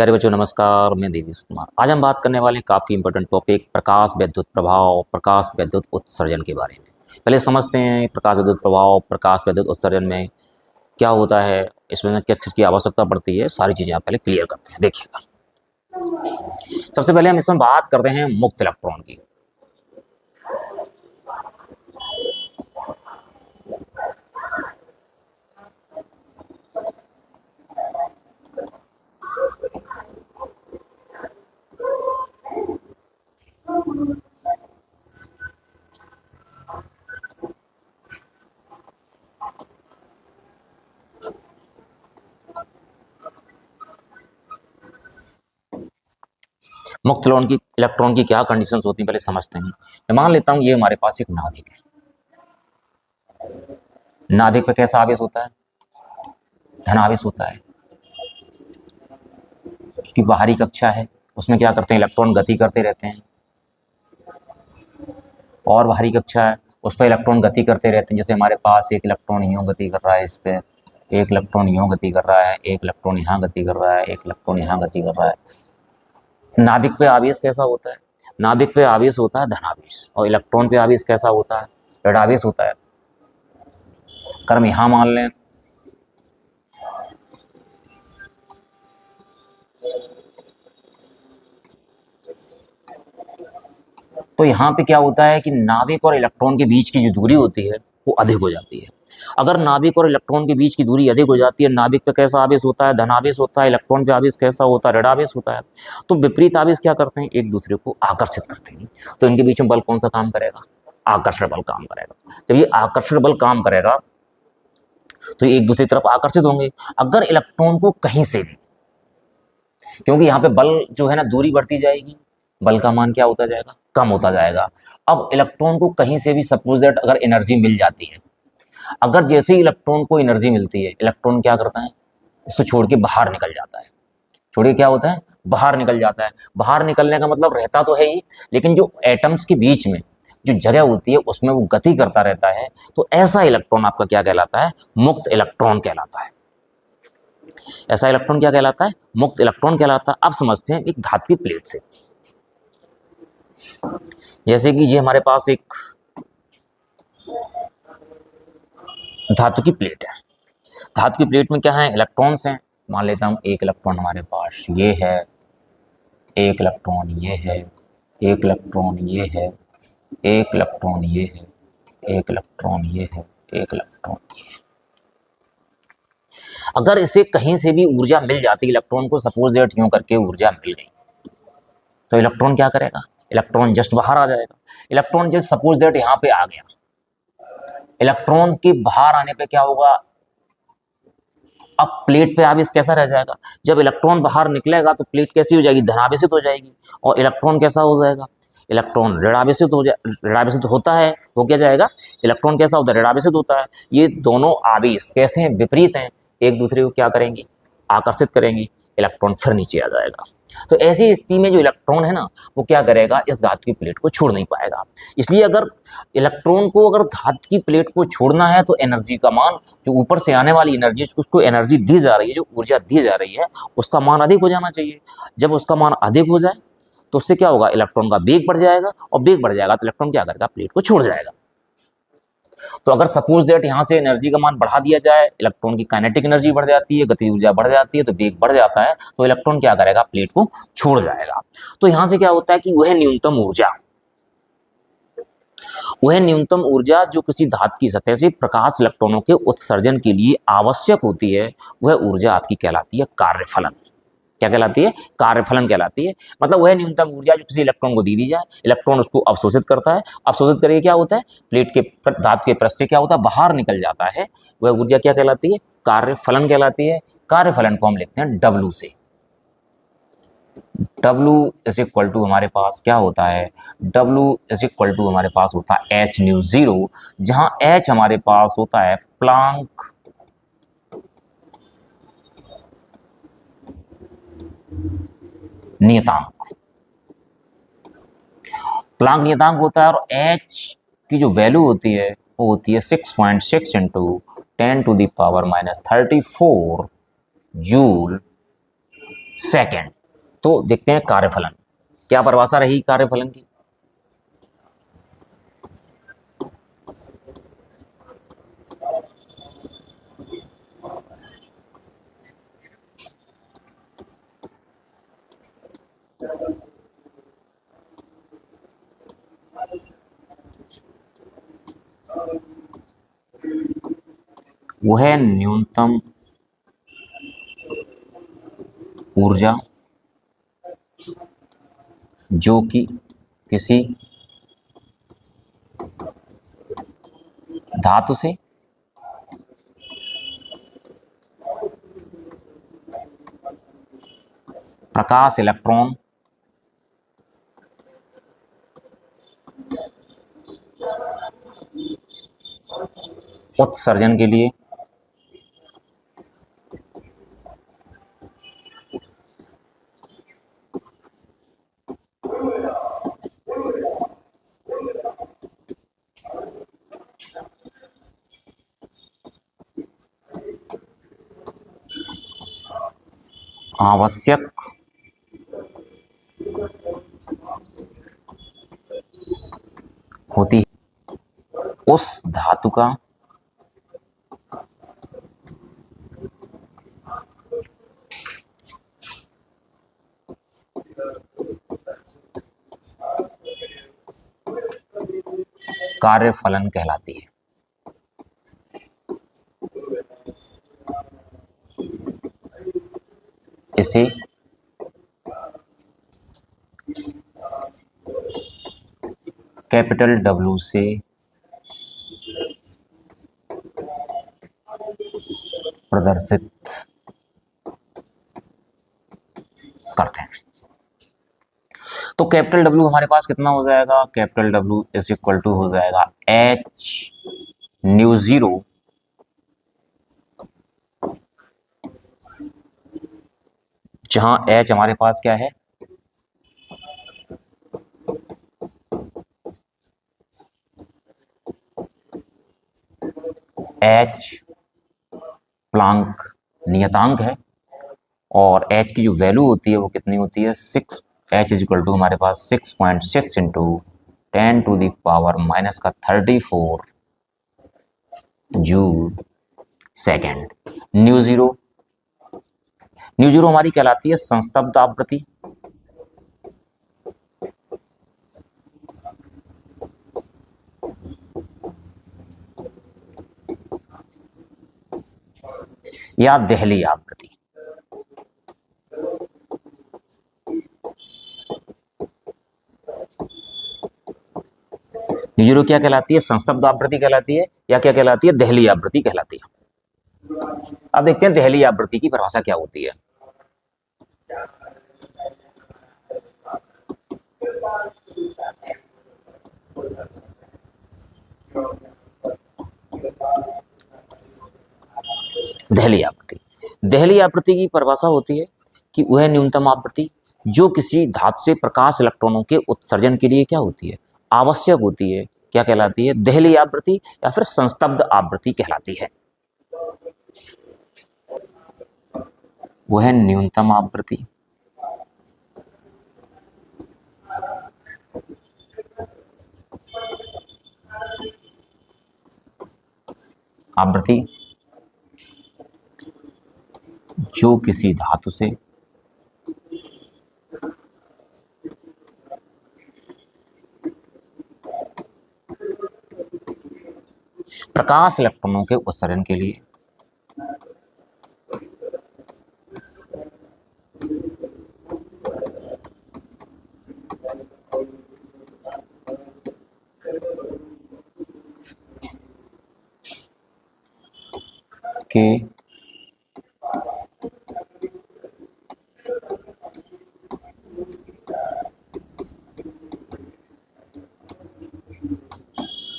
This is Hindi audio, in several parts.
प्यारे बच्चों नमस्कार। मैं देवीश कुमार। आज हम बात करने वाले हैं काफ़ी इंपॉर्टेंट टॉपिक प्रकाश विद्युत प्रभाव, प्रकाश विद्युत उत्सर्जन के बारे में। पहले समझते हैं प्रकाश विद्युत प्रभाव, प्रकाश विद्युत उत्सर्जन में क्या होता है, इसमें किस चीज़ की आवश्यकता पड़ती है, सारी चीज़ें आप पहले क्लियर करते हैं। देखिएगा, सबसे पहले हम इसमें बात करते हैं मुक्त इलेक्ट्रॉन की। मुक्त इलेक्ट्रॉन की क्या कंडीशंस होती हैं पहले समझते हैं। मैं मान लेता हूं ये हमारे पास एक नाभिक है। नाभिक पे कैसा आवेश होता है? धनावेश होता है। उसकी बाहरी कक्षा है, उसमें क्या करते हैं, इलेक्ट्रॉन गति करते रहते हैं। और बाहरी कक्षा है, उस पर इलेक्ट्रॉन गति करते रहते हैं। जैसे हमारे पास एक इलेक्ट्रॉन यूं गति कर रहा है, इस पे एक इलेक्ट्रॉन यूं गति कर रहा है, एक इलेक्ट्रॉन यहाँ गति कर रहा है, एक इलेक्ट्रॉन यहाँ गति कर रहा है। नाभिक पे आवेश कैसा होता है? नाभिक पे आवेश होता है धनावेश, और इलेक्ट्रॉन पे आवेश कैसा होता है? ऋणावेश होता है। कर्म यहां मान लें, तो यहाँ पे क्या होता है कि नाभिक और इलेक्ट्रॉन के बीच की जो दूरी होती है वो अधिक हो जाती है। अगर नाभिक और इलेक्ट्रॉन के बीच की दूरी अधिक हो जाती है, नाभिक पे कैसा आवेश होता है? धनावेश होता है। इलेक्ट्रॉन पे आवेश कैसा होता है? ऋणावेश होता है। तो विपरीत आवेश क्या करते हैं? एक दूसरे को आकर्षित करते हैं। तो इनके बीच में बल कौन सा काम करेगा? आकर्षण बल काम करेगा। जब ये आकर्षण बल काम करेगा तो एक दूसरी तरफ आकर्षित होंगे। अगर इलेक्ट्रॉन को कहीं से भी, क्योंकि यहाँ पे बल जो है ना, दूरी बढ़ती जाएगी, बल का मान क्या होता जाएगा? कम होता जाएगा। अब इलेक्ट्रॉन को कहीं से भी सपोज दैट अगर एनर्जी मिल जाती है, अगर जैसे ही इलेक्ट्रॉन को एनर्जी मिलती है, इलेक्ट्रॉन क्या करता है? इसको छोड़ के बाहर निकल जाता है। छोड़ के क्या होता है? बाहर निकल जाता है। बाहर निकलने का मतलब रहता तो है ही, लेकिन जो एटम्स के बीच में जो जगह होती है उसमें वो गति करता रहता है। तो ऐसा इलेक्ट्रॉन आपका क्या कहलाता है? मुक्त इलेक्ट्रॉन कहलाता है। ऐसा इलेक्ट्रॉन क्या कहलाता है? मुक्त इलेक्ट्रॉन कहलाता है। अब समझते हैं एक धातु की प्लेट से। जैसे कि ये हमारे पास एक धातु की प्लेट है। धातु की प्लेट में क्या है? इलेक्ट्रॉन्स हैं। मान लेता हूं एक इलेक्ट्रॉन हमारे पास ये है, एक इलेक्ट्रॉन ये है, एक इलेक्ट्रॉन ये है, एक इलेक्ट्रॉन ये है, एक इलेक्ट्रॉन ये है, एक इलेक्ट्रॉन ये है। अगर इसे कहीं से भी ऊर्जा मिल जाती, इलेक्ट्रॉन को सपोज दैट यूं करके ऊर्जा मिल गई, तो इलेक्ट्रॉन क्या करेगा? इलेक्ट्रॉन जस्ट बाहर आ जाएगा। इलेक्ट्रॉन जस्ट सपोज दैट यहाँ पे आ गया, इलेक्ट्रॉन के बाहर आने पे क्या होगा? अब प्लेट पे आवेश कैसा रह जाएगा? जब इलेक्ट्रॉन बाहर निकलेगा तो प्लेट कैसी हो जाएगी? धनावेशित हो जाएगी। और इलेक्ट्रॉन कैसा हो जाएगा? इलेक्ट्रॉन ऋणावेशित होता है। हो क्या जाएगा? इलेक्ट्रॉन कैसा होता है? ऋणावेशित होता है। ये दोनों आवेश कैसे हैं? विपरीत हैं। एक दूसरे को क्या करेंगी? आकर्षित करेंगी। इलेक्ट्रॉन फिर नीचे आ जाएगा। तो ऐसी स्थिति में जो इलेक्ट्रॉन है ना, वो क्या करेगा? इस धातु की प्लेट को छोड़ नहीं पाएगा। इसलिए अगर इलेक्ट्रॉन को अगर धातु की प्लेट को छोड़ना है तो एनर्जी का मान, जो ऊपर से आने वाली एनर्जी, उसको एनर्जी दी जा रही है, जो ऊर्जा दी जा रही है, उसका मान अधिक हो जाना चाहिए। जब उसका मान अधिक हो जाए तो उससे क्या होगा? इलेक्ट्रॉन का वेग बढ़ जाएगा, और वेग बढ़ जाएगा तो इलेक्ट्रॉन क्या करेगा? प्लेट को छोड़ जाएगा। तो अगर सपोज दैट यहाँ से एनर्जी का मान बढ़ा दिया जाए, इलेक्ट्रॉन की काइनेटिक एनर्जी बढ़ जाती है, गति ऊर्जा बढ़ जाती है, तो वेग बढ़ जाता है, तो इलेक्ट्रॉन क्या करेगा? प्लेट को छोड़ जाएगा। तो यहाँ से क्या होता है कि वह न्यूनतम ऊर्जा जो किसी धातु की सतह से प्रकाश इलेक्ट्रॉनों के उत्सर्जन के लिए आवश्यक होती है, वह ऊर्जा आपकी कहलाती है कार्यफलन। क्या कहलाती है? कार्यफलन कहलाती है। मतलब वह न्यूनतम ऊर्जा जो किसी इलेक्ट्रॉन को दी जाए, इलेक्ट्रॉन उसको अवशोषित करता है। अवशोषित करके क्या होता है? प्लेट के धातु के पृष्ठ से क्या होता है? बाहर निकल जाता है। वह ऊर्जा क्या कहलाती है? कार्यफलन कहलाती है। कार्यफलन को हम लिखते हैं W से। W इज इक्वल टू हमारे पास क्या होता है? W इज इक्वल टू हमारे पास होता है h/0, जहां h हमारे पास होता है प्लांक नियतांक। प्लांक नियतांक होता है, और h की जो वैल्यू होती है वो होती है 6.6 × 10⁻⁻34 जूल सेकेंड। तो देखते हैं कार्यफलन, क्या परिभाषा रही कार्यफलन की। वह न्यूनतम ऊर्जा जो कि किसी धातु से प्रकाश इलेक्ट्रॉन उत्सर्जन के लिए आवश्यक होती है, उस धातु का कार्यफलन कहलाती है। इसे कैपिटल डब्ल्यू से प्रदर्शित करते हैं। तो कैपिटल डब्ल्यू हमारे पास कितना हो जाएगा, capital W is equal to हो जाएगा एच न्यू जीरो जहां एच हमारे पास क्या है, एच प्लांक नियतांक है, और एच की जो वैल्यू होती है वो कितनी होती है, 6। एच इज इक्वल टू हमारे पास 6.6 into 10⁻⁻34 joule second. Mu zero हमारी कहलाती है संस्तब्ध आवृत्ति, या देहली आवृत्ति। न्यूजीरो क्या कहलाती है, संस्तब्ध आवृत्ति कहलाती है, या क्या कहलाती है, देहली आवृत्ति कहलाती है। अब देखते हैं देहली आवृत्ति की परिभाषा क्या होती है। देहली आवृत्ति की परिभाषा होती है कि वह न्यूनतम आवृत्ति जो किसी धातु से प्रकाश इलेक्ट्रॉनों के उत्सर्जन के लिए क्या होती है, आवश्यक होती है, क्या कहलाती है, देहली आवृत्ति या फिर संस्तब्ध आवृत्ति कहलाती है। वह न्यूनतम आवृत्ति जो किसी धातु से प्रकाश इलेक्ट्रॉनों के उत्सर्जन के लिए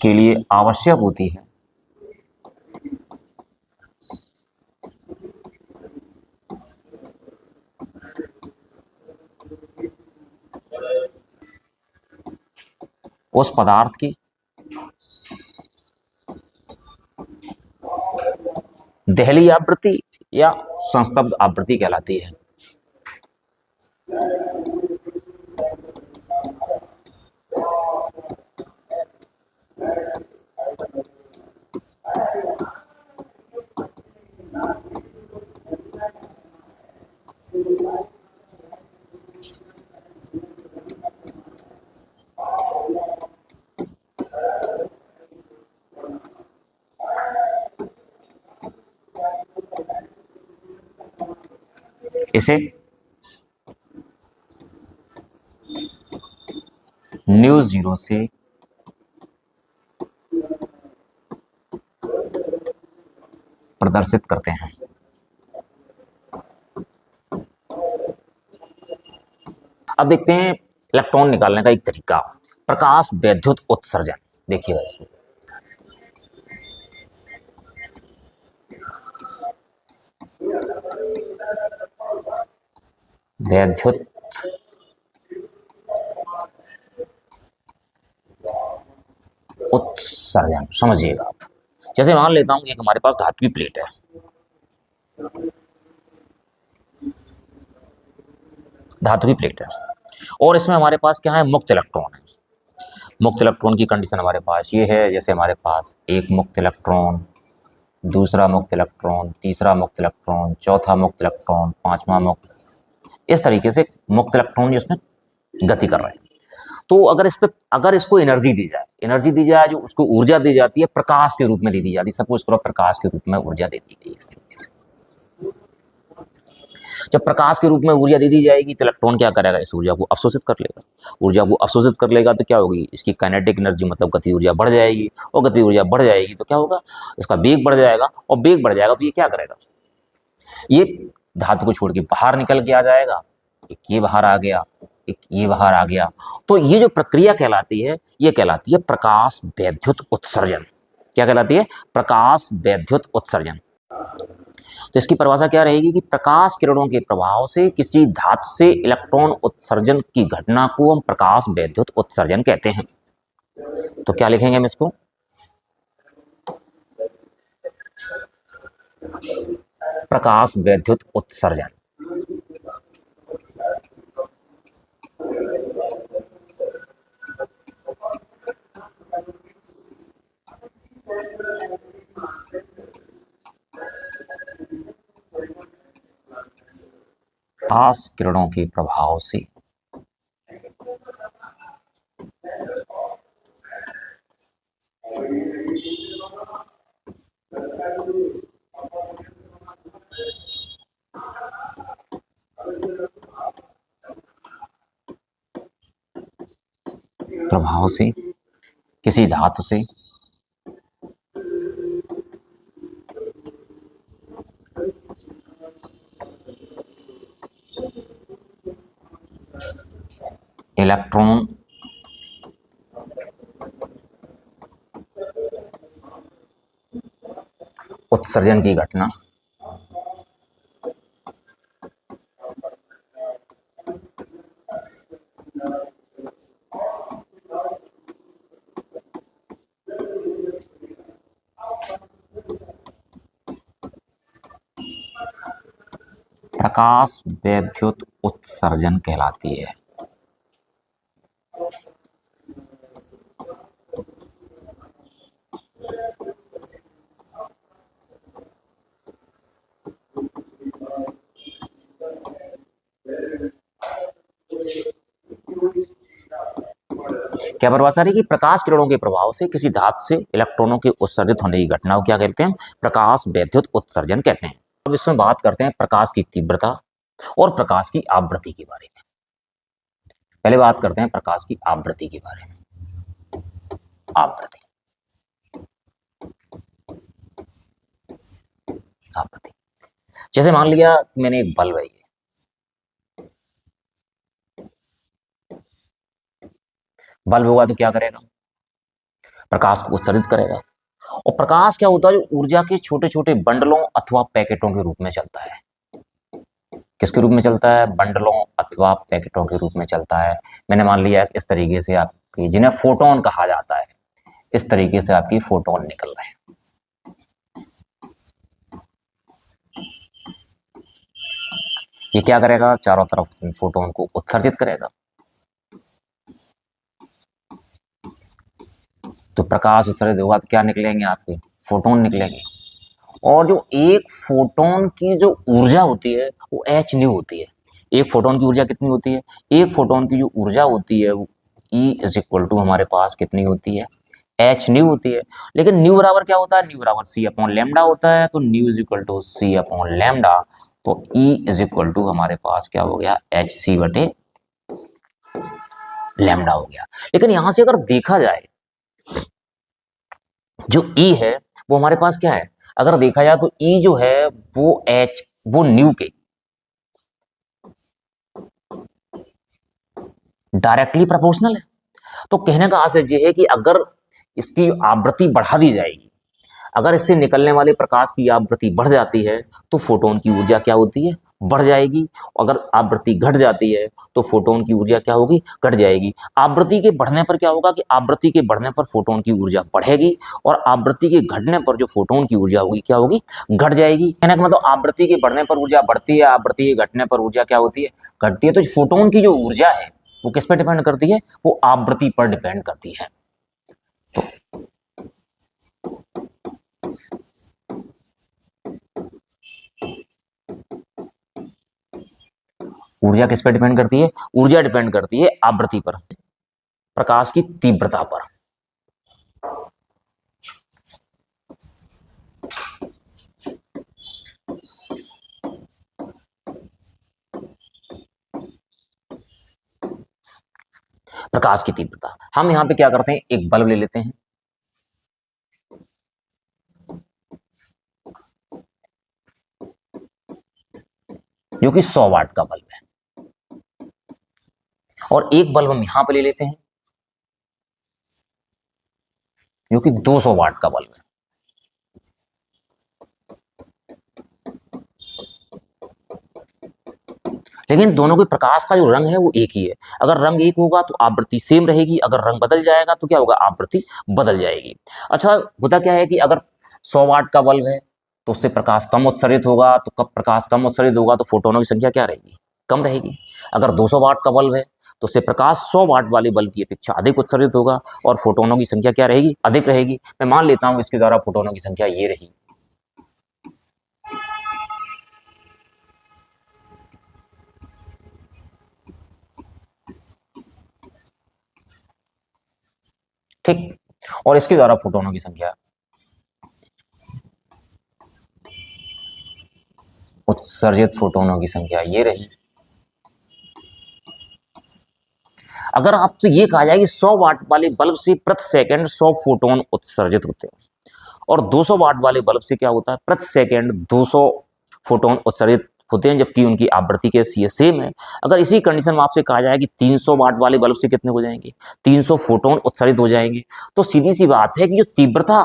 के लिए आवश्यक होती है। उस पदार्थ की देहली आवृत्ति या संस्तब्ध आवृत्ति कहलाती है। इसे न्यू जीरो से प्रदर्शित करते हैं। अब देखते हैं इलेक्ट्रॉन निकालने का एक तरीका, प्रकाश वैद्युत उत्सर्जन। देखिएगा इसमें वैद्युत उत्सर्जन समझिएगा आप। जैसे मान लेता हूं एक हमारे पास धातु की प्लेट है, धातु की प्लेट है, और इसमें हमारे पास क्या है, मुक्त इलेक्ट्रॉन है। मुक्त इलेक्ट्रॉन की कंडीशन हमारे पास ये है, जैसे हमारे पास एक मुक्त इलेक्ट्रॉन, दूसरा मुक्त इलेक्ट्रॉन, तीसरा मुक्त इलेक्ट्रॉन, चौथा मुक्त इलेक्ट्रॉन, पांचवा मुक्त, इस तरीके से मुक्त इलेक्ट्रॉन इसमें गति कर रहे हैं। तो अगर इसको एनर्जी दी जाए जो उसको ऊर्जा दी जाती है, प्रकाश के रूप में दी जाती है। सपोज करो प्रकाश के रूप में ऊर्जा दे दी गई इस तरीके से। जब प्रकाश के रूप में ऊर्जा दे दी जाएगी तो इलेक्ट्रॉन क्या करेगा, इस ऊर्जा को अवशोषित कर लेगा। ऊर्जा को अवशोषित कर लेगा तो क्या होगी, इसकी काइनेटिक एनर्जी मतलब गति ऊर्जा बढ़ जाएगी, और गति ऊर्जा बढ़ जाएगी तो क्या होगा, इसका वेग बढ़ जाएगा, और वेग बढ़ जाएगा तो ये क्या करेगा, ये धातु को छोड़ के बाहर निकल के आ जाएगा। एक ये बाहर आ गया, एक ये बाहर आ गया। तो ये जो प्रक्रिया कहलाती है, ये कहलाती है प्रकाश वैद्युत उत्सर्जन। क्या कहलाती है, प्रकाश वैद्युत उत्सर्जन। तो इसकी परिभाषा क्या रहेगी कि प्रकाश किरणों के प्रभाव से किसी धातु से इलेक्ट्रॉन उत्सर्जन की घटना को हम प्रकाश वैद्युत उत्सर्जन कहते हैं। तो क्या लिखेंगे हम इसको, प्रकाश वैद्युत उत्सर्जन। प्रकाश किरणों के प्रभाव से किसी धातु से इलेक्ट्रॉन उत्सर्जन की घटना प्रकाश वैद्युत उत्सर्जन कहलाती है। क्या परिभाषा रही कि प्रकाश किरणों के प्रभाव से किसी धातु से इलेक्ट्रॉनों के उत्सर्जित होने की घटना को क्या कहते हैं, प्रकाश वैद्युत उत्सर्जन कहते हैं। अब इसमें बात करते हैं प्रकाश की तीव्रता और प्रकाश की आवृत्ति के बारे में। पहले बात करते हैं प्रकाश की आवृत्ति के बारे में। आवृत्ति आवृत्ति जैसे मान लिया मैंने एक बल्ब है, बल्ब होगा तो क्या करेगा, प्रकाश को उत्सर्जित करेगा। और प्रकाश क्या होता है, जो ऊर्जा के छोटे छोटे बंडलों अथवा पैकेटों के रूप में चलता है। किसके रूप में चलता है, बंडलों अथवा पैकेटों के रूप में चलता है। मैंने मान लिया इस तरीके से आपकी, जिन्हें फोटोन कहा जाता है, इस तरीके से आपकी फोटोन निकल रहे हैं। ये क्या करेगा, चारों तरफ फोटोन को उत्सर्जित करेगा। तो प्रकाश उत्सर्जित होगा तो क्या निकलेंगे, आपके फोटोन निकलेंगे। और जो एक फोटोन की जो ऊर्जा होती है वो एच न्यू होती है। एक फोटोन की ऊर्जा कितनी होती है, एक फोटोन की जो ऊर्जा होती है वो E इज इक्वल टू हमारे पास कितनी होती है, एच न्यू होती है। लेकिन न्यू बराबर क्या होता है, न्यू बराबर सी अपॉन लैम्डा होता है। तो nu is equal to c upon lambda, तो E इज इक्वल टू हमारे पास क्या हो गया, एच सी बटे लैम्डा हो गया। लेकिन यहां से अगर देखा जाए जो E है वो हमारे पास क्या है, अगर देखा जाए तो E जो है वो न्यू के डायरेक्टली प्रोपोर्शनल है। तो कहने का आशय ये है कि अगर इसकी आवृत्ति बढ़ा दी जाएगी, अगर इससे निकलने वाले प्रकाश की आवृत्ति बढ़ जाती है तो फोटोन की ऊर्जा क्या होती है, बढ़ जाएगी। अगर आवृत्ति घट जाती है तो फोटोन की ऊर्जा क्या होगी, घट जाएगी। आवृत्ति के बढ़ने पर क्या होगा कि आवृत्ति के बढ़ने पर फोटोन की ऊर्जा बढ़ेगी और आवृत्ति के घटने पर जो फोटोन की ऊर्जा होगी क्या होगी, घट जाएगी। कहने का मतलब आवृत्ति के बढ़ने पर ऊर्जा बढ़ती है, आवृत्ति के घटने पर ऊर्जा क्या होती है, घटती है। तो फोटोन की जो ऊर्जा है वो किस पर डिपेंड करती है, वो आवृत्ति पर डिपेंड करती है। ऊर्जा किस पर डिपेंड करती है, ऊर्जा डिपेंड करती है आवृत्ति पर, प्रकाश की तीव्रता पर। प्रकाश की तीव्रता। हम यहां पे क्या करते हैं, एक बल्ब ले लेते हैं, जो कि 100 वाट का बल्ब है, और एक बल्ब हम यहां पे ले लेते हैं जो कि 200 वाट का बल्ब है। लेकिन दोनों के प्रकाश का जो रंग है वो एक ही है। अगर रंग एक होगा तो आवृत्ति सेम रहेगी, अगर रंग बदल जाएगा तो क्या होगा, आवृत्ति बदल जाएगी। अच्छा, होता क्या है कि अगर 100 वाट का बल्ब है तो उससे प्रकाश कम उत्सर्जित होगा, तो कब प्रकाश कम उत्सर्जित होगा तो फोटोनों की संख्या क्या रहेगी, कम रहेगी। अगर 200 वाट का बल्ब है तो उससे प्रकाश 100 वाट वाले बल्ब की अपेक्षा अधिक उत्सर्जित होगा और फोटोनों की संख्या क्या रहेगी, अधिक रहेगी। मैं मान लेता हूं इसके द्वारा फोटोनों की संख्या ये रही। ठीक, और इसके द्वारा फोटोनों की संख्या, उत्सर्जित फोटोनों की संख्या ये रही। अगर आपसे ये कहा जाए कि 100 वाट वाले बल्ब से प्रति सेकंड 100 फोटोन उत्सर्जित होते हैं और 200 वाट वाले बल्ब से क्या होता है, प्रति सेकंड 200 फोटोन उत्सर्जित होते हैं, जबकि उनकी आवृत्ति कैसी है, सेम है। अगर इसी कंडीशन में आपसे कहा जाए कि 300 वाट वाले बल्ब से कितने हो जाएंगे, 300 फोटोन उत्सर्जित हो जाएंगे, तो सीधी सी बात है कि जो तीव्रता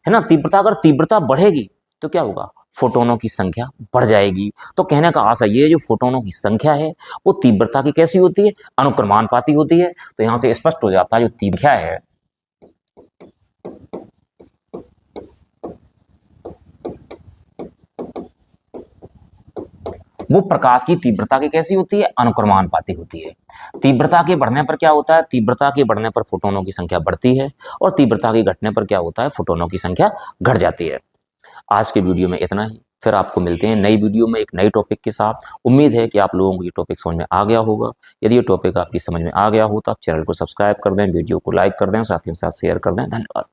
है ना, तीव्रता अगर तीव्रता बढ़ेगी तो क्या होगा, फोटोनों की संख्या बढ़ जाएगी। तो कहने का आशा ये है, जो फोटोनों की संख्या है वो तीव्रता की कैसी होती है, अनुक्रमानुपाती होती है। तो यहां से स्पष्ट हो जाता है जो तीव्रता है वो प्रकाश की तीव्रता की कैसी होती है, अनुक्रमानुपाती होती है। तीव्रता के बढ़ने पर क्या होता है, तीव्रता के बढ़ने पर फोटोनों की संख्या बढ़ती है और तीव्रता के घटने पर क्या होता है, फोटोनों की संख्या घट जाती है। आज के वीडियो में इतना ही, फिर आपको मिलते हैं नई वीडियो में एक नई टॉपिक के साथ। उम्मीद है कि आप लोगों को ये टॉपिक समझ में आ गया होगा। यदि ये टॉपिक आपकी समझ में आ गया हो तो आप चैनल को सब्सक्राइब कर दें, वीडियो को लाइक कर दें, साथियों के साथ शेयर कर दें। धन्यवाद।